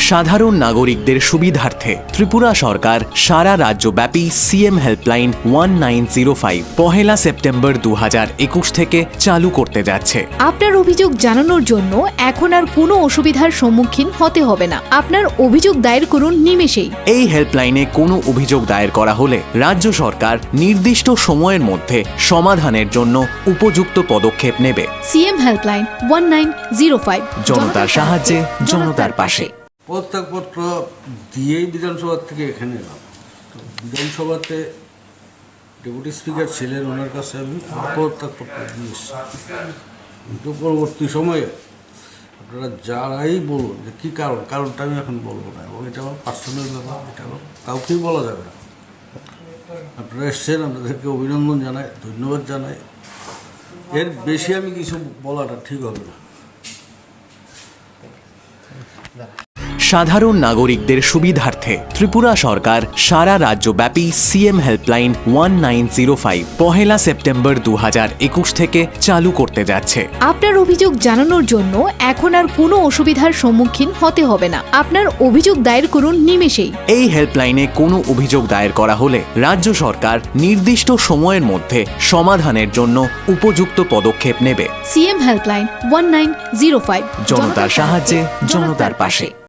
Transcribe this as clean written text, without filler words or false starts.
সাধারণ নাগরিকদের সুবিধার্থে ত্রিপুরা সরকার সারা রাজ্যব্যাপী সিএম হেল্পলাইন 1905 পহেলা সেপ্টেম্বর 2021 থেকে চালু করতে যাচ্ছে। আপনার অভিযোগ জানানোর জন্য এখন আর কোনো অসুবিধার সম্মুখীন হতে হবে না। আপনার অভিযোগ দায়ের করুন নিমেষেই। এই হেল্পলাইনে কোনো অভিযোগ দায়ের করা হলে রাজ্য সরকার নির্দিষ্ট সময়ের মধ্যে সমাধানের জন্য উপযুক্ত পদক্ষেপ নেবে। সিএম হেল্পলাইন 1905, জনতার সাহায্যে জনতার পাশে। পদত্যাগপত্র দিয়েই বিধানসভা থেকে এখানে এলাম। তো বিধানসভাতে ডেপুটি স্পিকার ছিলেন, ওনার কাছে আমি পদত্যাগপত্র দিয়ে এসেছি। কিন্তু পরবর্তী সময়ে আপনারা যারাই বলুন যে কী কারণটা আমি এখন বলবো না, এবং এটা আমার পার্সোনাল ব্যাপার, এটা কাউকেই বলা যাবে না। আপনারা এসছেন, আপনাদেরকে অভিনন্দন জানাই, ধন্যবাদ জানাই। এর বেশি আমি কিছু বলাটা ঠিক হবে না। সাধারণ নাগরিকদের সুবিধার্থে ত্রিপুরা সরকার সারা রাজ্যব্যাপী সিএম হেল্পলাইন 1905 পহেলা সেপ্টেম্বর 2021 থেকে চালু করতে যাচ্ছে। আপনার অভিযোগ জানানোর জন্য এখন আর কোনো অসুবিধার সম্মুখীন হতে হবে না। আপনার অভিযোগ দায়ের করুন নিমেষেই। এই হেল্পলাইনে কোনো অভিযোগ দায়ের করা হলে রাজ্য সরকার নির্দিষ্ট সময়ের মধ্যে সমাধানের জন্য উপযুক্ত পদক্ষেপ নেবে। সিএম হেল্পলাইন 1905, জনতার সাহায্যে জনতার পাশে।